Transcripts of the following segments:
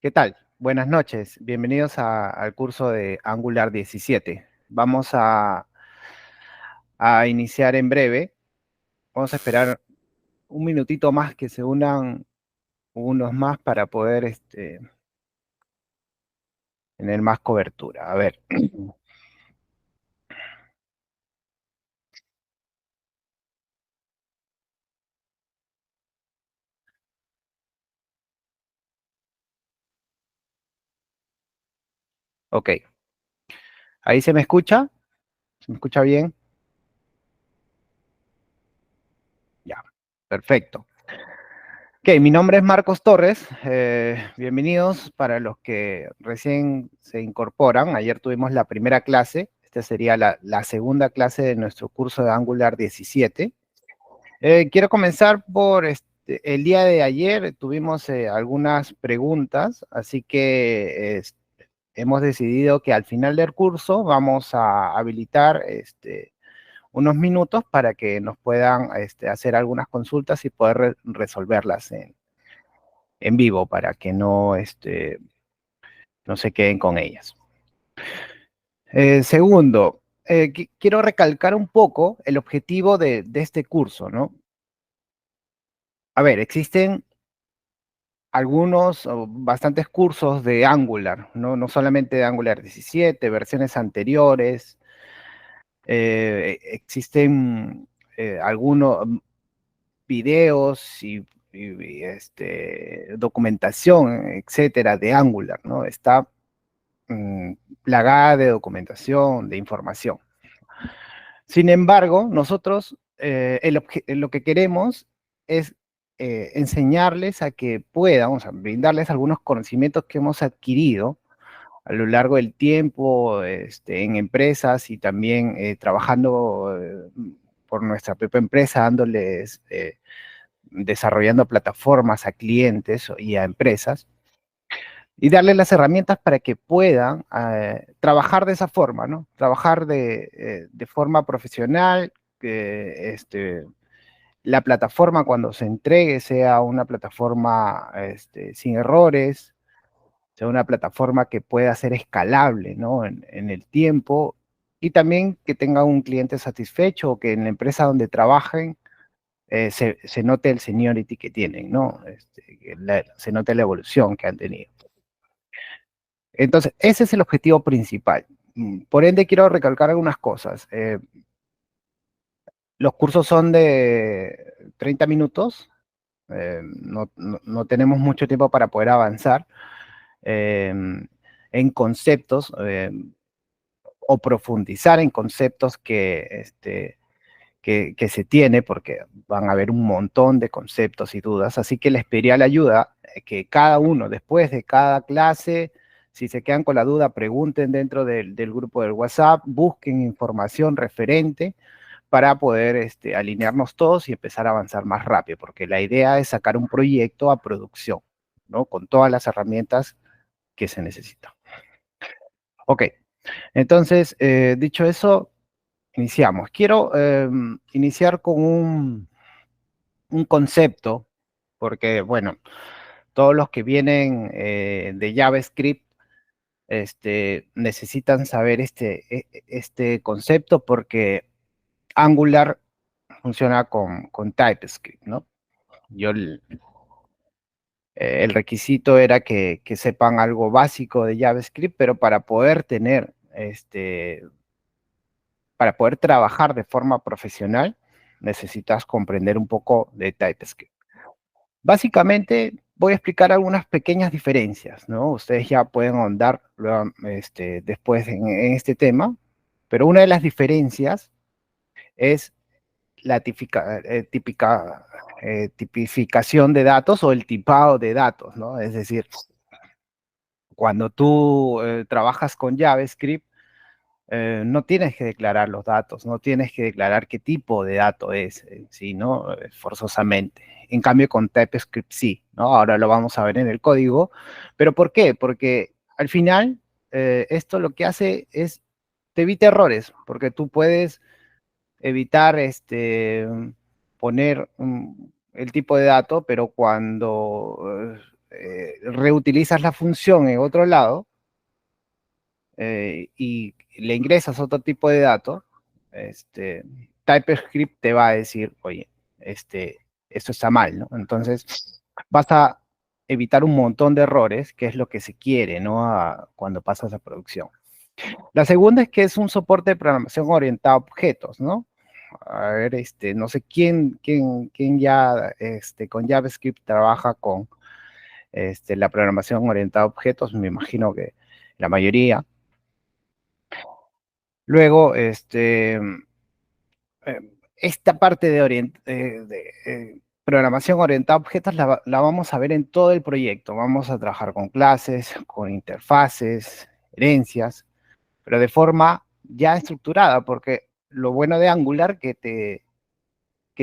¿Qué tal? Buenas noches. Bienvenidos al curso de Angular 17. Vamos a iniciar en breve. Vamos a esperar un minutito más que se unan unos más para poder tener más cobertura. A ver. Ok. ¿Ahí se me escucha? ¿Se me escucha bien? Ya. Perfecto. Ok, mi nombre es Marcos Torres. Bienvenidos para los que recién se incorporan. Ayer tuvimos la primera clase. Esta sería la segunda clase de nuestro curso de Angular 17. Quiero comenzar por el día de ayer. Tuvimos algunas preguntas, así que hemos decidido que al final del curso vamos a habilitar unos minutos para que nos puedan hacer algunas consultas y poder resolverlas en vivo para que no se queden con ellas. Segundo, quiero recalcar un poco el objetivo de este curso, ¿no? A ver, existen algunos o bastantes cursos de Angular, ¿no? No solamente de Angular 17, versiones anteriores. Existen algunos videos y documentación, etcétera, de Angular, ¿no? Está mm, plagada de documentación, de información. Sin embargo, nosotros lo que queremos es enseñarles a que puedan, o sea, brindarles algunos conocimientos que hemos adquirido a lo largo del tiempo en empresas y también trabajando por nuestra propia empresa, dándoles, desarrollando plataformas a clientes y a empresas y darle las herramientas para que puedan trabajar de esa forma, ¿no? Trabajar de forma profesional, que la plataforma cuando se entregue sea una plataforma sin errores, sea una plataforma que pueda ser escalable, ¿no? En el tiempo y también que tenga un cliente satisfecho o que en la empresa donde trabajen se note el seniority que tienen, ¿no? Se note la evolución que han tenido. Entonces, ese es el objetivo principal. Por ende, quiero recalcar algunas cosas. Los cursos son de 30 minutos. No tenemos mucho tiempo para poder avanzar eh, en conceptos o profundizar en conceptos que se tiene, porque van a haber un montón de conceptos y dudas. Así que les pediría la ayuda que cada uno, después de cada clase, si se quedan con la duda, pregunten dentro del grupo del WhatsApp, busquen información referente para poder alinearnos todos y empezar a avanzar más rápido, porque la idea es sacar un proyecto a producción, ¿no? Con todas las herramientas que se necesitan. Ok, entonces, dicho eso, iniciamos. Quiero iniciar con un concepto, porque, bueno, todos los que vienen de JavaScript necesitan saber este concepto porque Angular funciona con TypeScript, ¿no? Yo el requisito era que sepan algo básico de JavaScript, pero para poder trabajar de forma profesional, necesitas comprender un poco de TypeScript. Básicamente, voy a explicar algunas pequeñas diferencias, ¿no? Ustedes ya pueden ahondar luego, después en este tema, pero una de las diferencias es la tipificación de datos o el tipado de datos, ¿no? Es decir, cuando tú trabajas con JavaScript, no tienes que declarar los datos, no tienes que declarar qué tipo de dato es, sí, ¿no? Forzosamente. En cambio, con TypeScript sí, ¿no? Ahora lo vamos a ver en el código. ¿Pero por qué? Porque al final, esto lo que hace es, te evita errores, porque tú puedes evitar poner el tipo de dato, pero cuando reutilizas la función en otro lado y le ingresas otro tipo de datos, TypeScript te va a decir, oye, esto está mal, ¿no? Entonces, vas a evitar un montón de errores, que es lo que se quiere, ¿no? Cuando pasas a producción. La segunda es que es un soporte de programación orientado a objetos, ¿no? A ver, no sé quién ya con JavaScript trabaja con la programación orientada a objetos, me imagino que la mayoría. Luego, esta parte de programación orientada a objetos la vamos a ver en todo el proyecto. Vamos a trabajar con clases, con interfaces, herencias, pero de forma ya estructurada, porque lo bueno de Angular que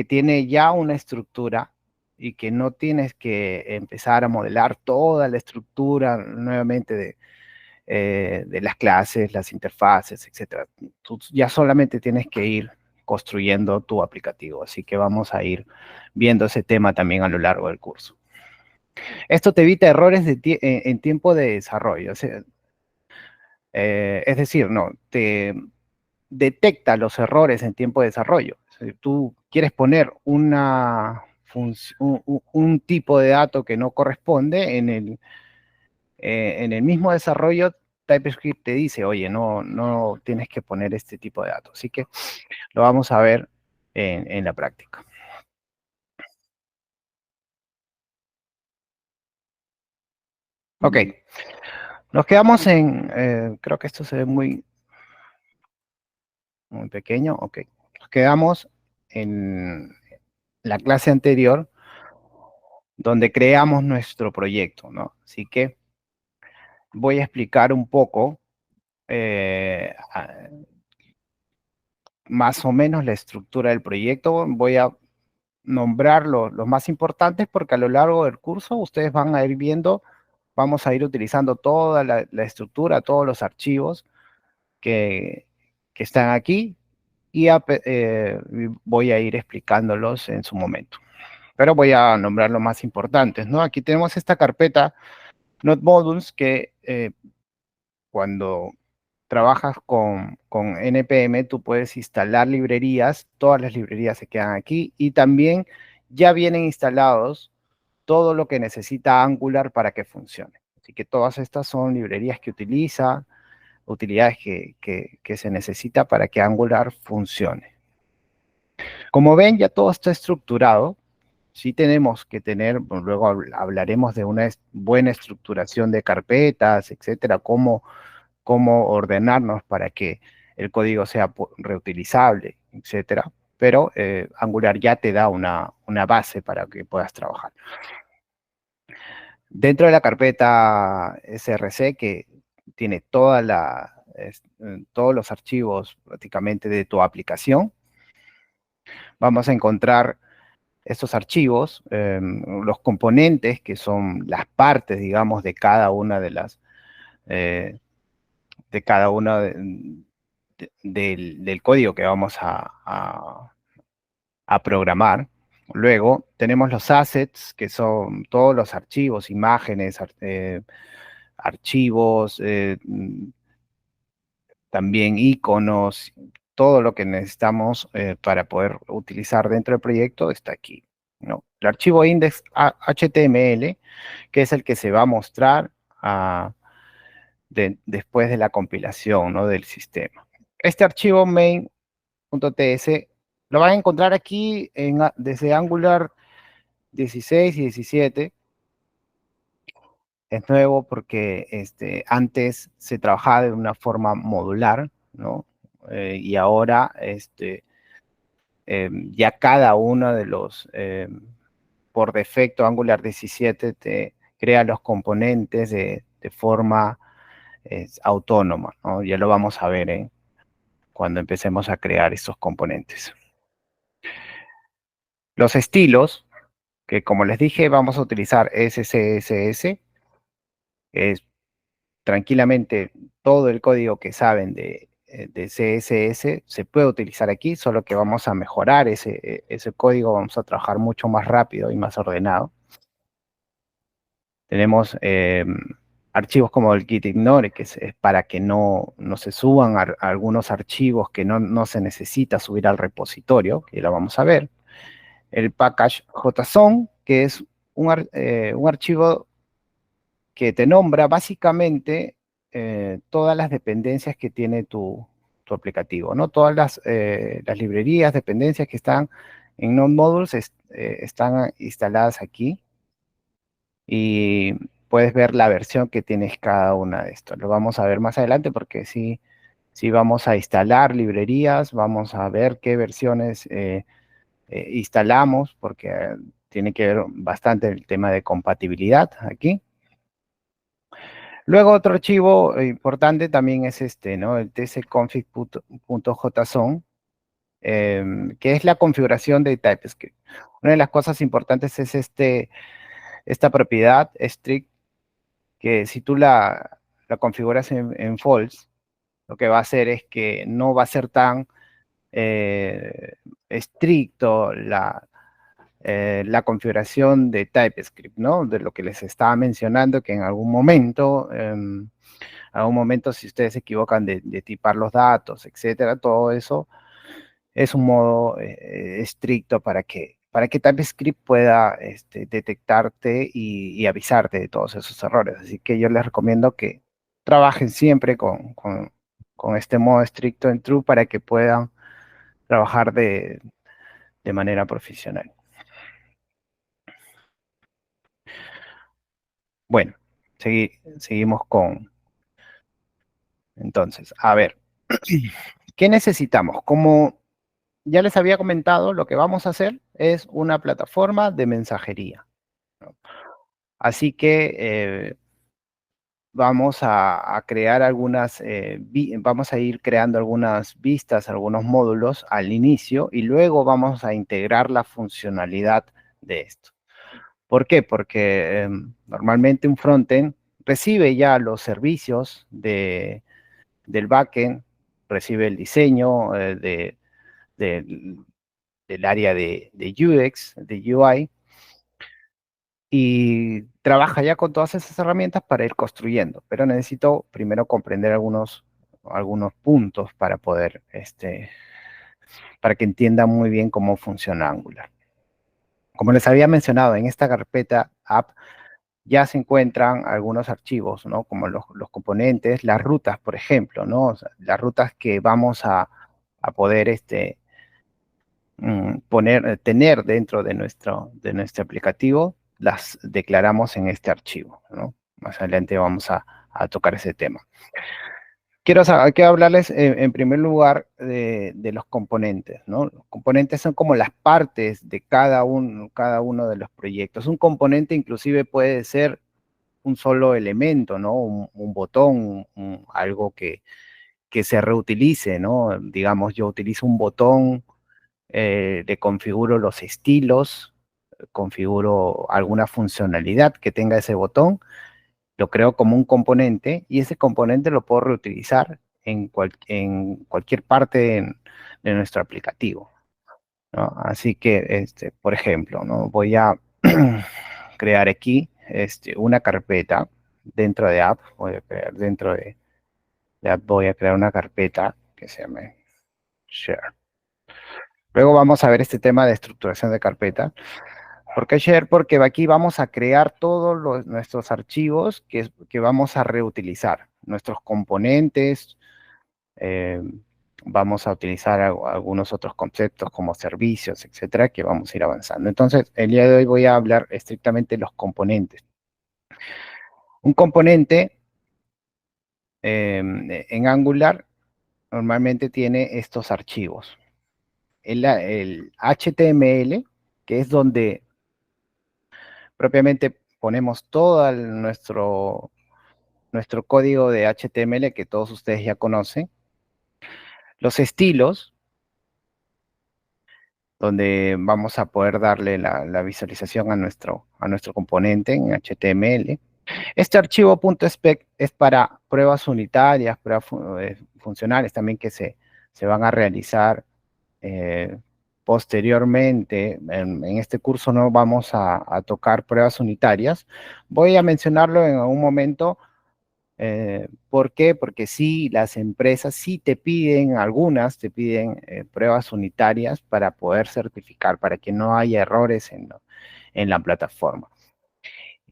tiene ya una estructura y que no tienes que empezar a modelar toda la estructura nuevamente de las clases, las interfaces, etcétera. Tú ya solamente tienes que ir construyendo tu aplicativo, así que vamos a ir viendo ese tema también a lo largo del curso. Esto te evita errores en tiempo de desarrollo, o sea, es decir, no, te detecta los errores en tiempo de desarrollo. Si tú quieres poner un tipo de dato que no corresponde en el mismo desarrollo, TypeScript te dice, oye, no tienes que poner este tipo de datos. Así que lo vamos a ver en la práctica. Ok, nos quedamos creo que esto se ve muy pequeño, ok. Nos quedamos en la clase anterior donde creamos nuestro proyecto, ¿no? Así que voy a explicar un poco más o menos la estructura del proyecto. Voy a nombrar los más importantes porque a lo largo del curso ustedes van a ir viendo, vamos a ir utilizando toda la estructura, todos los archivos que están aquí y voy a ir explicándolos en su momento. Pero voy a nombrar los más importantes, ¿no? Aquí tenemos esta carpeta Node Modules que cuando trabajas con NPM, tú puedes instalar librerías, todas las librerías se quedan aquí y también ya vienen instalados todo lo que necesita Angular para que funcione. Así que todas estas son librerías que utiliza, utilidades que se necesita para que Angular funcione. Como ven, ya todo está estructurado. Sí tenemos que tener, bueno, luego hablaremos de una buena estructuración de carpetas, etcétera, cómo ordenarnos para que el código sea reutilizable, etcétera. Pero Angular ya te da una base para que puedas trabajar. Dentro de la carpeta SRC, que tiene todos los archivos prácticamente de tu aplicación, vamos a encontrar estos archivos, los componentes, que son las partes, digamos, de cada una eh, de cada una del código que vamos a programar. Luego tenemos los assets, que son todos los archivos, imágenes, archivos, también iconos, todo lo que necesitamos para poder utilizar dentro del proyecto está aquí, ¿no? El archivo index HTML, que es el que se va a mostrar después de la compilación, ¿no? Del sistema. Este archivo main.ts lo van a encontrar aquí desde Angular 16 y 17. Es nuevo porque antes se trabajaba de una forma modular, ¿no? Y ahora ya cada uno de por defecto Angular 17 te crea los componentes de forma autónoma, ¿no? Ya lo vamos a ver cuando empecemos a crear estos componentes. Los estilos, que como les dije, vamos a utilizar SCSS, es tranquilamente todo el código que saben de CSS se puede utilizar aquí, solo que vamos a mejorar ese código, vamos a trabajar mucho más rápido y más ordenado. Tenemos archivos como el git ignore, que es para que no se suban algunos archivos que no se necesita subir al repositorio, que lo vamos a ver. El package JSON, que es un archivo que te nombra básicamente todas las dependencias que tiene tu aplicativo, ¿no? Todas las librerías, dependencias que están en Node Modules están instaladas aquí y puedes ver la versión que tienes cada una de estos. Lo vamos a ver más adelante porque sí vamos a instalar librerías, vamos a ver qué versiones instalamos porque tiene que ver bastante el tema de compatibilidad aquí. Luego otro archivo importante también es este, ¿no? El tcconfig.json, que es la configuración de TypeScript. Una de las cosas importantes es esta propiedad strict, que si tú la configuras en false, lo que va a hacer es que no va a ser tan estricto la configuración de TypeScript, ¿no? De lo que les estaba mencionando, que en algún momento si ustedes se equivocan de tipar los datos, etcétera, todo eso es un modo estricto para que TypeScript pueda detectarte y avisarte de todos esos errores. Así que yo les recomiendo que trabajen siempre con este modo estricto en true para que puedan trabajar de manera profesional. Bueno, seguimos entonces, a ver, ¿qué necesitamos? Como ya les había comentado, lo que vamos a hacer es una plataforma de mensajería. Así que vamos a crear vamos a ir creando algunas vistas, algunos módulos al inicio y luego vamos a integrar la funcionalidad de esto. ¿Por qué? Porque normalmente un frontend recibe ya los servicios del backend, recibe el diseño de- del área de UX, de UI, y trabaja ya con todas esas herramientas para ir construyendo, pero necesito primero comprender algunos puntos para poder, para que entienda muy bien cómo funciona Angular. Como les había mencionado, en esta carpeta app ya se encuentran algunos archivos, ¿no? Como los componentes, las rutas, por ejemplo, ¿no? O sea, las rutas que vamos a poder tener dentro de nuestro aplicativo, las declaramos en este archivo, ¿no? Más adelante vamos a tocar ese tema. Quiero hablarles en primer lugar de los componentes, ¿no? Los componentes son como las partes de cada uno de los proyectos. Un componente inclusive puede ser un solo elemento, ¿no? Un botón, algo que se reutilice, ¿no? Digamos, yo utilizo un botón, le configuro los estilos, configuro alguna funcionalidad que tenga ese botón, lo creo como un componente y ese componente lo puedo reutilizar en cualquier parte de nuestro aplicativo, ¿no? Así que, por ejemplo, ¿no? Voy a crear aquí una carpeta dentro de app, voy a crear una carpeta que se llame share. Luego vamos a ver este tema de estructuración de carpeta. ¿Por qué share? Porque aquí vamos a crear todos nuestros archivos que vamos a reutilizar, nuestros componentes, eh, vamos a utilizar algunos otros conceptos como servicios, etcétera, que vamos a ir avanzando. Entonces, el día de hoy voy a hablar estrictamente de los componentes. Un componente en Angular normalmente tiene estos archivos. El HTML, que es donde propiamente ponemos todo nuestro código de HTML que todos ustedes ya conocen. Los estilos, donde vamos a poder darle la visualización a nuestro componente en HTML. Este archivo .spec es para pruebas unitarias, pruebas funcionales también que se van a realizar posteriormente, en este curso no vamos a tocar pruebas unitarias. Voy a mencionarlo en algún momento. ¿Por qué? Porque sí, las empresas sí te piden, algunas te piden pruebas unitarias para poder certificar, para que no haya errores en la plataforma.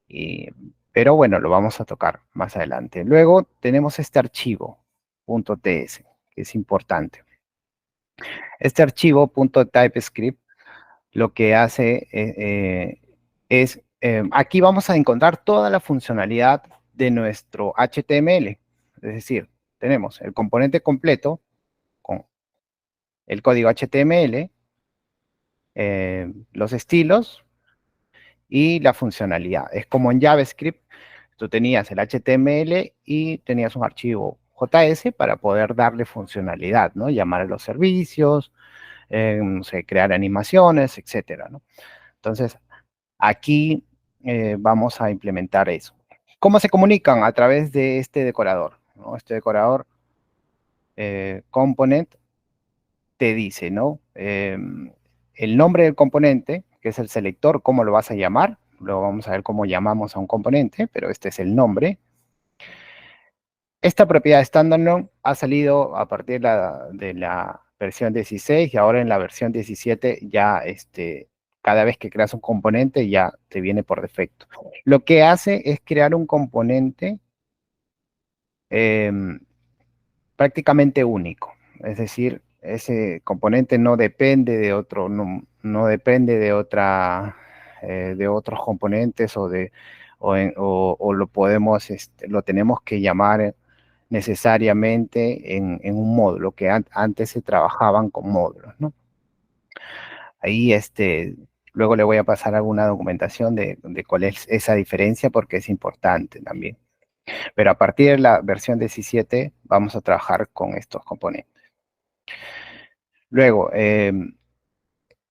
Y- pero bueno, lo vamos a tocar más adelante. Luego tenemos este archivo, .ts, que es importante. Este archivo .typescript lo que hace es, aquí vamos a encontrar toda la funcionalidad de nuestro HTML. Es decir, tenemos el componente completo con el código HTML, los estilos y la funcionalidad. Es como en JavaScript, tú tenías el HTML y tenías un archivo JS para poder darle funcionalidad, ¿no? Llamar a los servicios, no sé, crear animaciones, etcétera, ¿no? Entonces, aquí vamos a implementar eso. ¿Cómo se comunican? A través de este decorador, ¿no? Este decorador component te dice, ¿no? El nombre del componente, que es el selector, cómo lo vas a llamar. Luego vamos a ver cómo llamamos a un componente, pero este es el nombre. Esta propiedad standalone ha salido a partir de la versión 16 y ahora en la versión 17 ya cada vez que creas un componente ya te viene por defecto. Lo que hace es crear un componente eh, prácticamente único. Es decir, ese componente no depende de otro, no depende de otra, de otros componentes o lo podemos, lo tenemos que llamar necesariamente en un módulo, que antes se trabajaban con módulos, ¿no? Ahí, luego le voy a pasar alguna documentación de cuál es esa diferencia porque es importante también. Pero a partir de la versión 17 vamos a trabajar con estos componentes. Luego,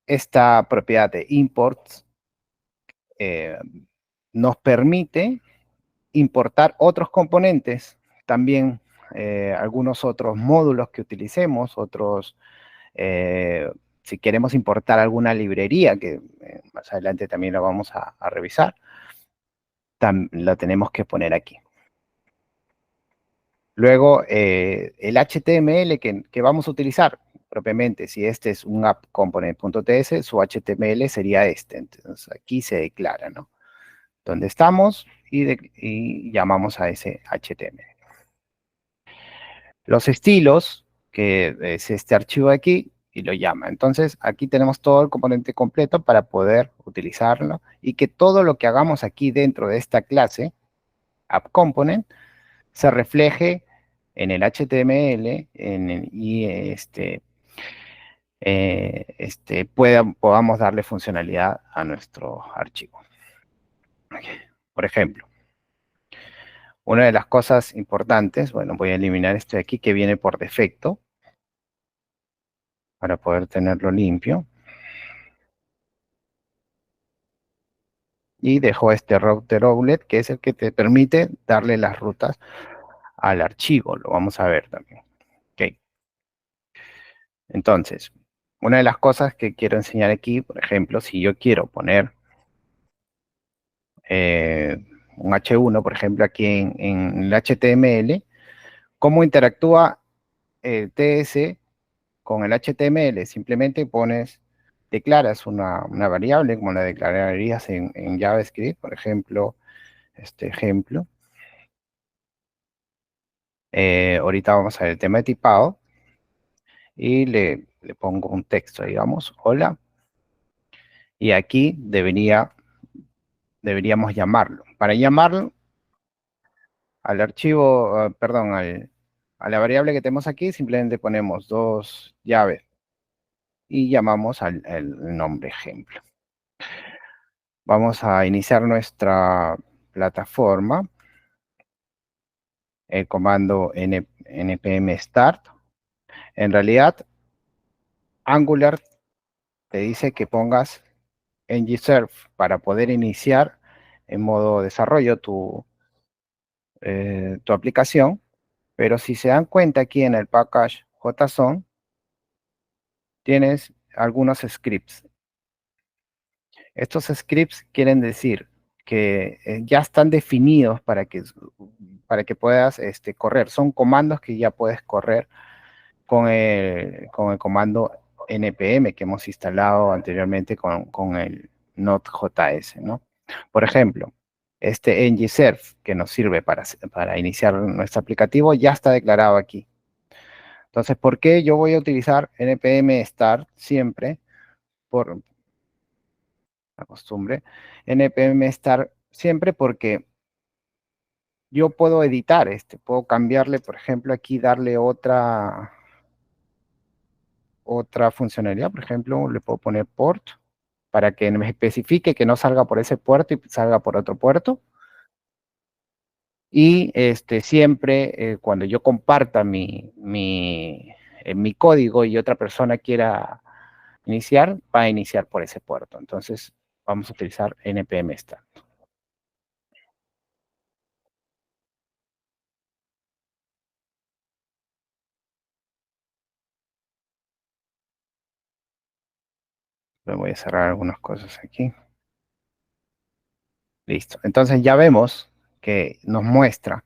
esta propiedad de imports eh, nos permite importar otros componentes, también algunos otros módulos que utilicemos, eh, si queremos importar alguna librería, que más adelante también la vamos a revisar, la tenemos que poner aquí. Luego, el HTML que vamos a utilizar propiamente, si este es un app component.ts, su HTML sería este. Entonces, aquí se declara, ¿no? Donde estamos y llamamos a ese HTML. Los estilos, que es este archivo de aquí, y lo llama. Entonces, aquí tenemos todo el componente completo para poder utilizarlo y que todo lo que hagamos aquí dentro de esta clase, app component, se refleje en el HTML y podamos darle funcionalidad a nuestro archivo. Por ejemplo, una de las cosas importantes, bueno, voy a eliminar esto de aquí que viene por defecto para poder tenerlo limpio. Y dejo este router outlet que es el que te permite darle las rutas al archivo. Lo vamos a ver también. Ok. Entonces, una de las cosas que quiero enseñar aquí, por ejemplo, si yo quiero poner un H1, por ejemplo, aquí en el HTML, ¿cómo interactúa el TS con el HTML? Simplemente declaras una variable, como la declararías en JavaScript, por ejemplo, este ejemplo. Ahorita vamos a ver el tema de tipado y le pongo un texto, digamos, hola, y aquí deberíamos llamarlo. Para llamarlo al archivo, perdón, a la variable que tenemos aquí, simplemente ponemos dos llaves y llamamos al nombre ejemplo. Vamos a iniciar nuestra plataforma, el comando npm start. En realidad, Angular te dice que pongas ngserve para poder iniciar en modo desarrollo tu aplicación, pero si se dan cuenta aquí en el package JSON, tienes algunos scripts. Estos scripts quieren decir que ya están definidos para que puedas correr. Son comandos que ya puedes correr con el comando npm que hemos instalado anteriormente con el Node.js, ¿no? Por ejemplo, este ngserve que nos sirve para iniciar nuestro aplicativo ya está declarado aquí. Entonces, ¿por qué yo voy a utilizar npm start siempre? Por la costumbre, npm start siempre porque yo puedo editar puedo cambiarle, por ejemplo, aquí darle otra funcionalidad, por ejemplo, le puedo poner port para que me especifique que no salga por ese puerto y salga por otro puerto. Y siempre cuando yo comparta mi código y otra persona quiera iniciar, va a iniciar por ese puerto. Entonces vamos a utilizar npm start. Le voy a cerrar algunas cosas aquí. Listo. Entonces ya vemos que nos muestra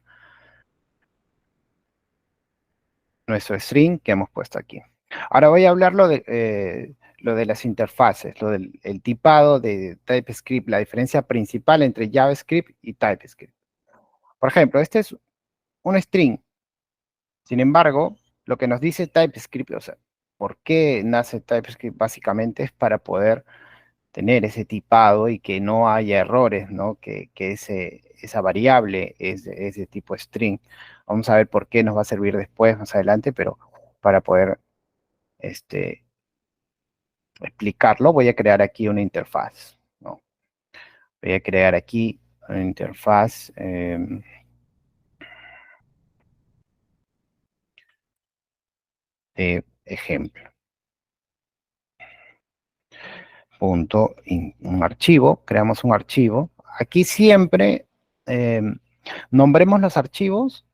nuestro string que hemos puesto aquí. Ahora voy a hablar lo de las interfaces, lo del el tipado de TypeScript, la diferencia principal entre JavaScript y TypeScript. Por ejemplo, este es un string. Sin embargo, lo que nos dice TypeScript, o sea, ¿por qué nace TypeScript? Básicamente es para poder tener ese tipado y que no haya errores, ¿no? Que esa variable es de tipo string. Vamos a ver por qué nos va a servir después, más adelante, pero para poder este, explicarlo, voy a crear aquí una interfaz, ¿no? Voy a crear aquí una interfaz de ejemplo. Un archivo, creamos un archivo. Aquí siempre nombremos los archivos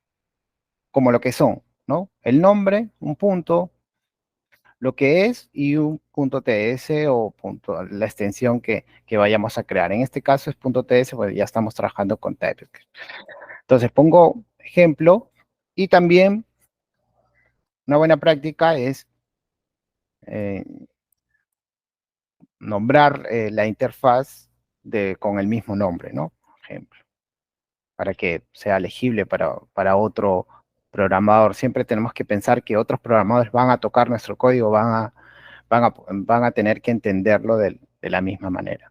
como lo que son, ¿no? El nombre, un punto, lo que es y un punto .ts o la extensión que vayamos a crear. En este caso es punto .ts, pues ya estamos trabajando con TypeScript. Entonces pongo ejemplo y también una buena práctica es eh, nombrar la interfaz con el mismo nombre, ¿no? Por ejemplo, para que sea legible para otro programador. Siempre tenemos que pensar que otros programadores van a tocar nuestro código, van a tener que entenderlo de la misma manera.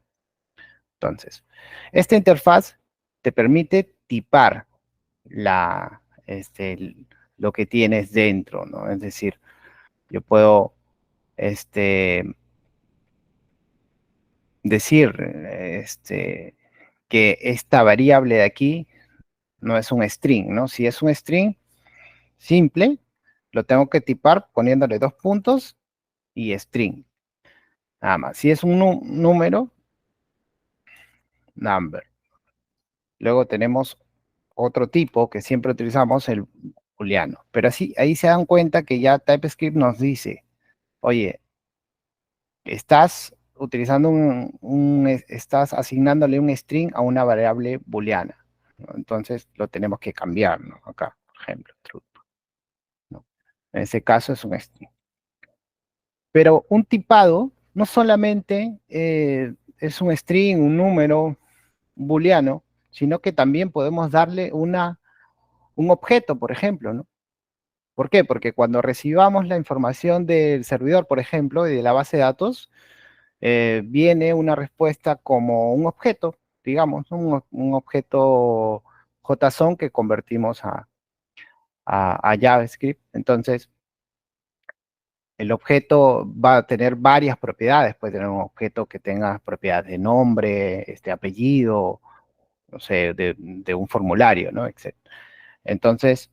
Entonces, esta interfaz te permite tipar lo que tienes dentro, ¿no? Es decir, yo puedo decir que esta variable de aquí no es un string, ¿no? Si es un string simple, lo tengo que tipar poniéndole dos puntos y string. Nada más. Si es un número, number. Luego tenemos otro tipo que siempre utilizamos, el booleano. Pero así, ahí se dan cuenta que ya TypeScript nos dice, oye, estás utilizando estás asignándole un string a una variable booleana, ¿no? Entonces lo tenemos que cambiar, ¿no? Acá, por ejemplo, truth, ¿no? En ese caso es un string. Pero un tipado no solamente es un string, un número booleano, sino que también podemos darle un objeto, por ejemplo, ¿no? ¿Por qué? Porque cuando recibamos la información del servidor, por ejemplo, y de la base de datos, viene una respuesta como un objeto, digamos, un objeto JSON que convertimos a JavaScript. Entonces, el objeto va a tener varias propiedades. Puede tener un objeto que tenga propiedades de nombre, apellido, no sé, de un formulario, ¿no? Etcétera. Entonces,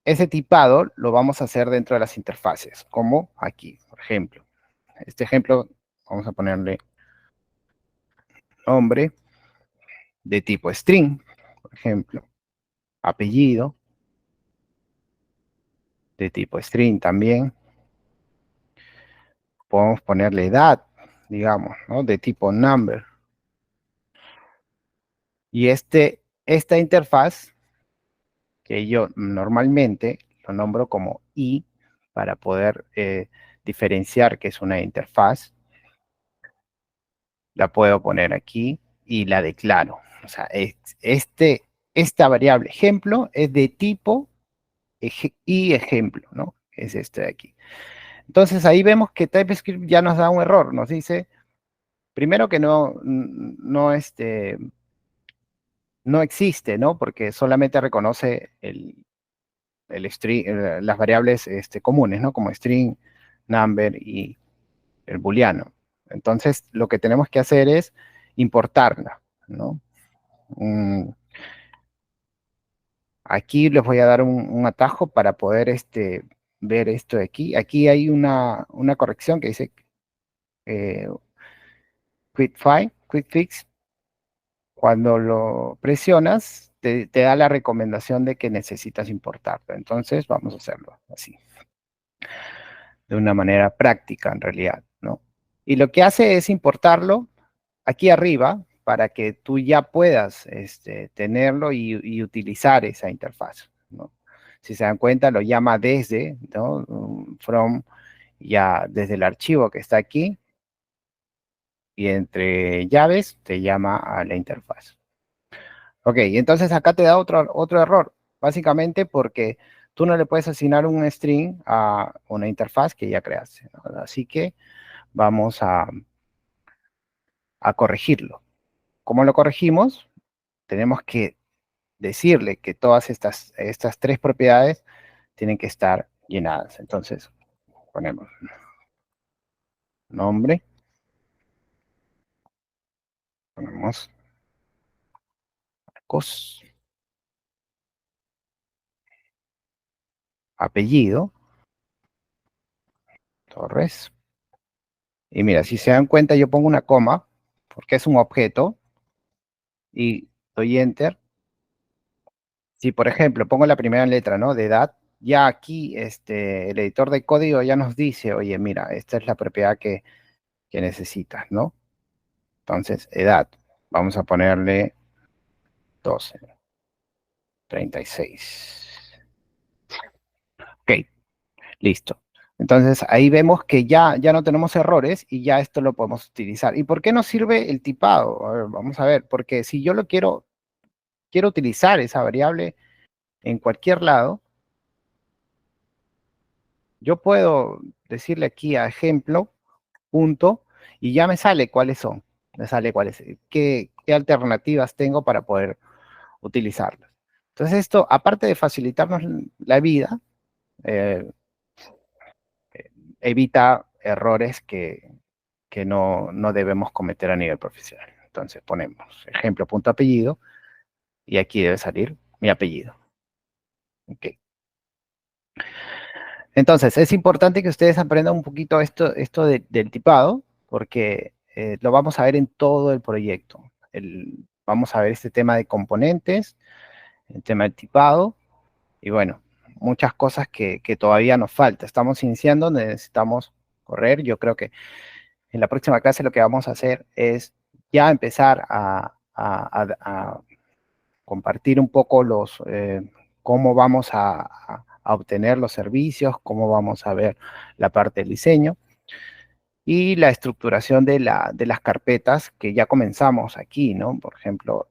ese tipado lo vamos a hacer dentro de las interfaces, como aquí, por ejemplo. Este ejemplo, vamos a ponerle nombre de tipo string, por ejemplo, apellido de tipo string también, podemos ponerle edad, digamos, ¿no? De tipo number. Y esta interfaz, que yo normalmente lo nombro como I, para poder diferenciar que es una interfaz, la puedo poner aquí y la declaro. O sea, esta variable ejemplo es de tipo y ejemplo, ¿no? Es este de aquí. Entonces ahí vemos que TypeScript ya nos da un error, nos dice, primero que no existe, ¿no? Porque solamente reconoce el string, las variables comunes, ¿no? Como string, number y el booleano. Entonces lo que tenemos que hacer es importarla, ¿no? Mm, Aquí les voy a dar un atajo para poder ver esto de aquí. Aquí hay una corrección que dice eh, quick fix. Cuando lo presionas, te da la recomendación de que necesitas importarlo. Entonces vamos a hacerlo así, de una manera práctica en realidad, ¿no? Y lo que hace es importarlo aquí arriba para que tú ya puedas tenerlo y utilizar esa interfaz, ¿no? Si se dan cuenta, lo llama desde, ¿no? From, ya desde el archivo que está aquí, y entre llaves te llama a la interfaz. Ok, entonces acá te da otro error, básicamente porque tú no le puedes asignar un string a una interfaz que ya creaste, ¿no? Así que vamos a corregirlo. ¿Cómo lo corregimos? Tenemos que decirle que todas estas tres propiedades tienen que estar llenadas. Entonces, ponemos nombre, ponemos Marcos, apellido, Torres. Y mira, si se dan cuenta, yo pongo una coma, porque es un objeto, y doy enter. Si, por ejemplo, pongo la primera letra, ¿no? De edad, ya aquí el editor de código ya nos dice, oye, mira, esta es la propiedad que necesitas, ¿no? Entonces, edad, vamos a ponerle 12, 36. Ok, listo. Entonces, ahí vemos que ya no tenemos errores y ya esto lo podemos utilizar. ¿Y por qué nos sirve el tipado? A ver, vamos a ver, porque si yo quiero utilizar esa variable en cualquier lado, yo puedo decirle aquí a ejemplo, punto, y ya me sale cuáles son, me sale qué alternativas tengo para poder utilizarlas. Entonces esto, aparte de facilitarnos la vida, eh, evita errores que no debemos cometer a nivel profesional. Entonces ponemos ejemplo, punto, apellido, y aquí debe salir mi apellido. Okay. Entonces, es importante que ustedes aprendan un poquito esto del tipado, porque lo vamos a ver en todo el proyecto. Vamos a ver este tema de componentes, el tema del tipado, y bueno, muchas cosas que todavía nos falta. Estamos iniciando, necesitamos correr. Yo creo que en la próxima clase lo que vamos a hacer es ya empezar a compartir un poco cómo vamos a obtener los servicios, cómo vamos a ver la parte del diseño y la estructuración de las carpetas que ya comenzamos aquí, ¿no? Por ejemplo,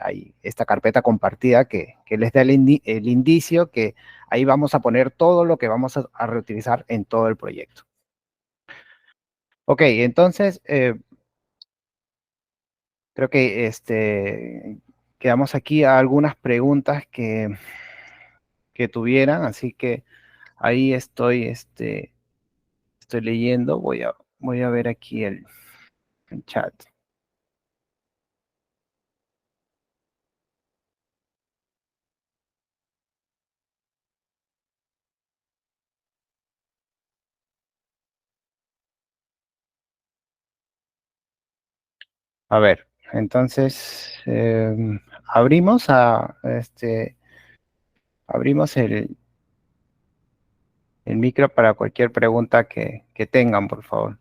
hay esta carpeta compartida que les da el indicio que ahí vamos a poner todo lo que vamos a reutilizar en todo el proyecto. Ok, entonces creo que quedamos aquí a algunas preguntas que tuvieran, así que ahí estoy leyendo, voy a ver aquí el chat. A ver, entonces abrimos abrimos el micro para cualquier pregunta que tengan, por favor.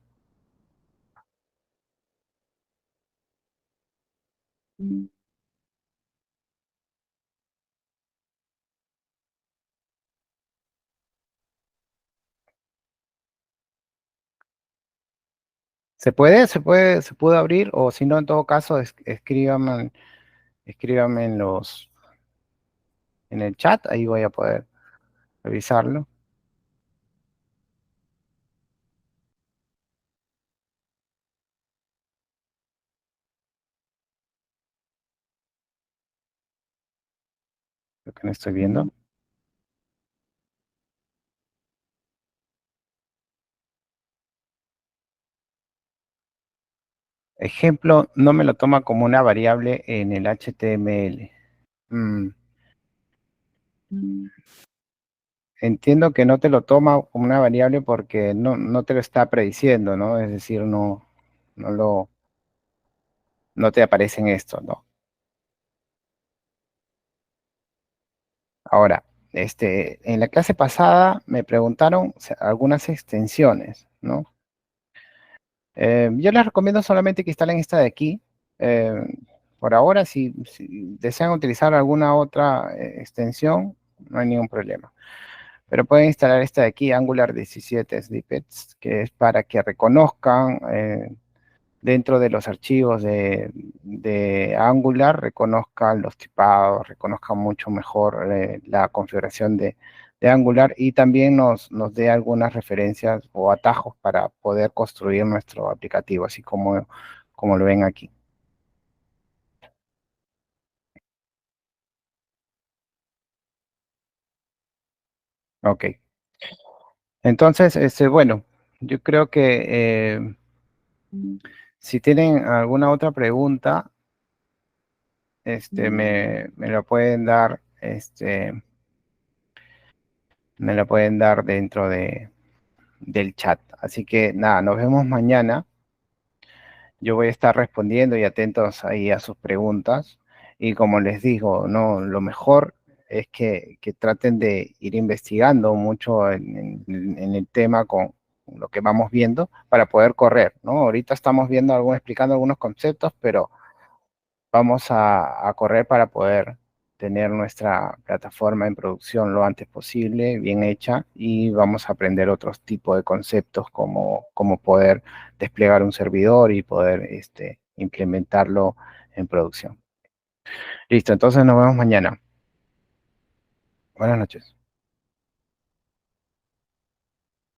Se puede abrir, o si no, en todo caso, escríbanme en el chat, ahí voy a poder revisarlo. Lo que no estoy viendo. Ejemplo, no me lo toma como una variable en el HTML. Mm, Entiendo que no te lo toma como una variable porque no te lo está prediciendo, ¿no? Es decir, no lo, no te aparece en esto, ¿no? Ahora, en la clase pasada me preguntaron algunas extensiones, ¿no? Yo les recomiendo solamente que instalen esta de aquí. Eh, por ahora, si desean utilizar alguna otra extensión, no hay ningún problema. Pero pueden instalar esta de aquí, Angular 17 Snippets, que es para que reconozcan dentro de los archivos de Angular, reconozcan los tipados, reconozcan mucho mejor la configuración de Angular, y también nos dé algunas referencias o atajos para poder construir nuestro aplicativo, así como lo ven aquí. Ok. Entonces, bueno, yo creo que si tienen alguna otra pregunta, me lo pueden dar, me lo pueden dar dentro del chat. Así que nada, nos vemos mañana. Yo voy a estar respondiendo y atentos ahí a sus preguntas. Y como les digo, no, lo mejor es que traten de ir investigando mucho en el tema con lo que vamos viendo para poder correr, ¿no? Ahorita estamos viendo explicando algunos conceptos, pero vamos a correr para poder tener nuestra plataforma en producción lo antes posible, bien hecha, y vamos a aprender otros tipos de conceptos como poder desplegar un servidor y poder implementarlo en producción. Listo, entonces nos vemos mañana. Buenas noches.